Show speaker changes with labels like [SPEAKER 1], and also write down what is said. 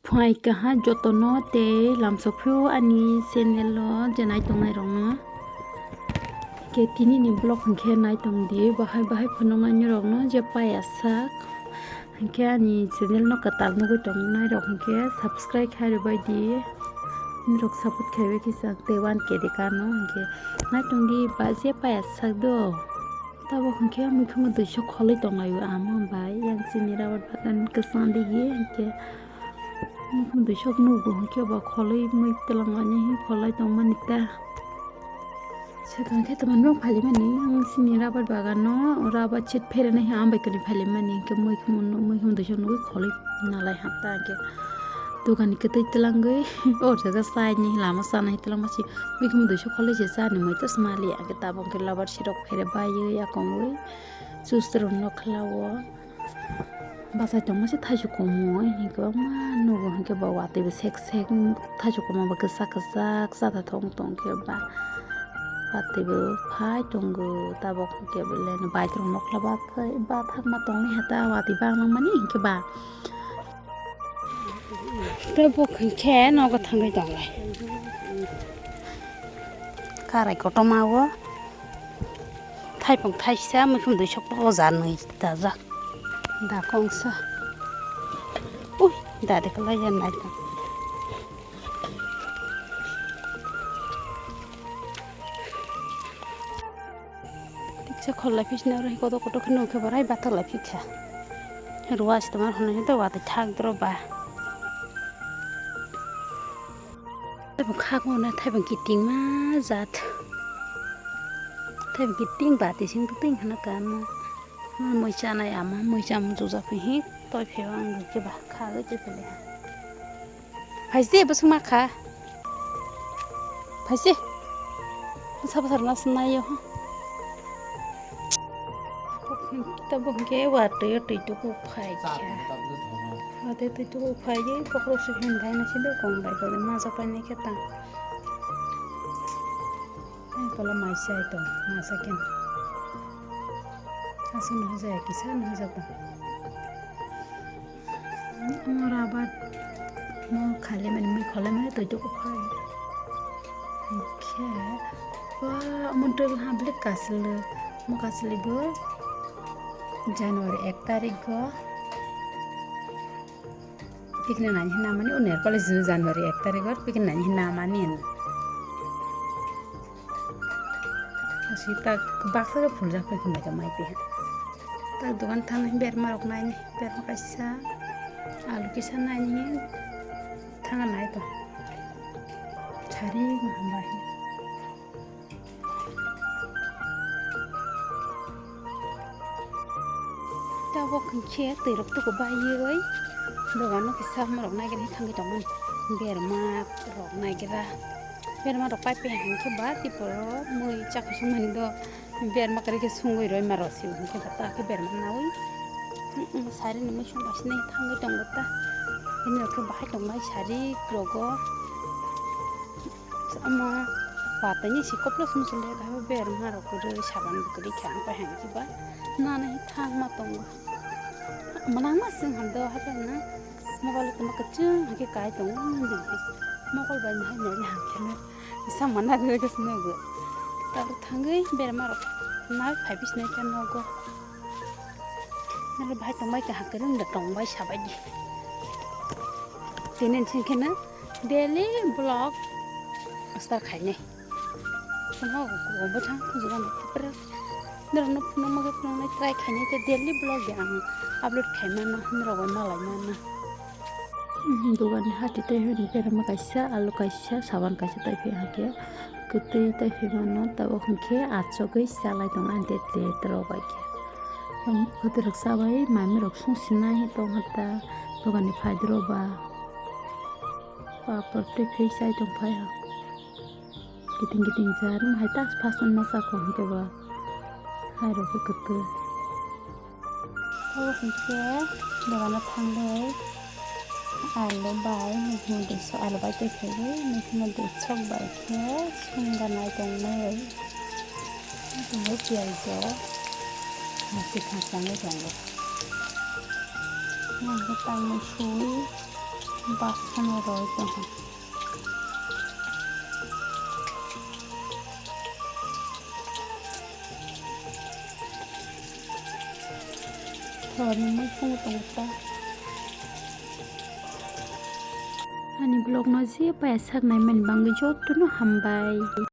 [SPEAKER 1] Phai kaha jotono te lamsophu ani senelo jenai tongnai rongno ke tini ni blog hingke nai tongdi bahai phunongai ni rongno je paya sak hingke ani channel no katal nugui tongnai rok hingke subscribe khairubai di nirok support khaibai kisa te 1k de kano hingke nai tongdi ba je paya sak do tabo hingke mukhuma duisho kholai tongnai amo bai yang chini rawat bagan kesang digi hingke mukhum duisho nugo hingke ba kholai mui telangani kholai tongmani ta sekarang kita menurut paling mana yang sini rabat bagano rabat cit pera nih ambil kini paling mana ke mui kemun tu jangan gue kholai nalai hatta ke tu kan kita itelang gue oh jaga saya nih lama sana itelang masih mui kemun tu jangan kholai jasa nih mui tu semali ya kita bang ke rabat sirok pera bayu ya kamu suster no kelawa bahasa itu masih tajuk kamu ini ke mana nugo ke bawa tiba sek tajuk kamu berkesak sata tong ke bah patibu phai tunggu tabok ke belen bai trong nok la ba thak ma tong ni hata wati bang mang mani ke ba tabok khe no ko thangai dong lai karai ko tomawo thai pong thai sa mu khum du shok bo jan ngai ta ja da kong sa ui da de kala yan nai ta khol lafi sna ro koto khno ke barai batal lafi kha ruas tomar hono he to wate thak dro ba bu khak mo na thai bang kiting ma zat thai bang kiting ba ti sing ting hana kan moi cha nai ama moi cham ju za phi hi toi phewang ke ba kha ge che pele phai se bu sma kha phai se sa ba na sna yo tao bông ké và tưới tụi cô phải và tụi cô phải với bọc lót sự hiện đại nó chỉ được còn lại rồi mà sao phải này cái ta này còn là mai sai to mà sao kia asun nó ra cái sao nó ra ta mà ra bắt mà khai lên mình tụi cô phải kia và mình tôi làm blik castle mà castle bơ Januari 1 tarik go pikna nani namani uner college Januari 1 tarik go pikna nani namani asita baksa ga phul jakoi khumai ka mai pe ta dukan thang ber marok nai ni ber ma kaisa alu kisa nai ni thang nai to chari hambai tao bọc che từ lúc tôi có bao nhiêu ấy đồ nó cái sao mà lúc này cái này thằng cái chồng mình bè mà lúc này cái ra bè mà đọc bài bè hàng cái bát thì bỏ mười chắc cái chúng mình đó bè mà cái sung rồi mà rồi xíu cái ta cái bè mà nói sai đi mình xong bác này thằng cái chồng ta cái này cái bát chồng này sai đi rồi có mà và tới như chỉ có plus một số cái bè mà rồi cái saban cái kháng phải hàng cái bát na này thang mà tông menang masing hando hata na mokol ko makchu hake kai tong ndi mokol ban ha nyari hakene isa mana de ke snogo tar thangai bermar na phabis ne kan nogo nare bhai tong bai ka hakerum da tong bai sabai di tenen chekena daily vlog star khaine kono ko bo thang jugan pre nero no maga no try khaine te daily vlog yang upload khai mana nero bai malai mana dogan hati te honi pera ma kaisa alu kaisa saban kaisa tai phe hake kutai tai phe mano tabo khunke acho gai salai tong ante te tro bai ke khote raksa bai mami rok sung sina hi tong hata dogan ni phaidro ba pa te phe sai tong phai ha kiting jarum hai tas phasman masa ko hke ba hai ro ke kutu oh hingke dogana thangle alu bai mihun de so alu bai te phege mihun de chok bai ke sunga nai tong nei tong piai jo masih khasang le tong lo nang ke tang sui बासन रय दङ थोरनि मैखुन दंता आंनि blog न जे बाया सागनाय मोनबांगै ज'तुनो हामबाय।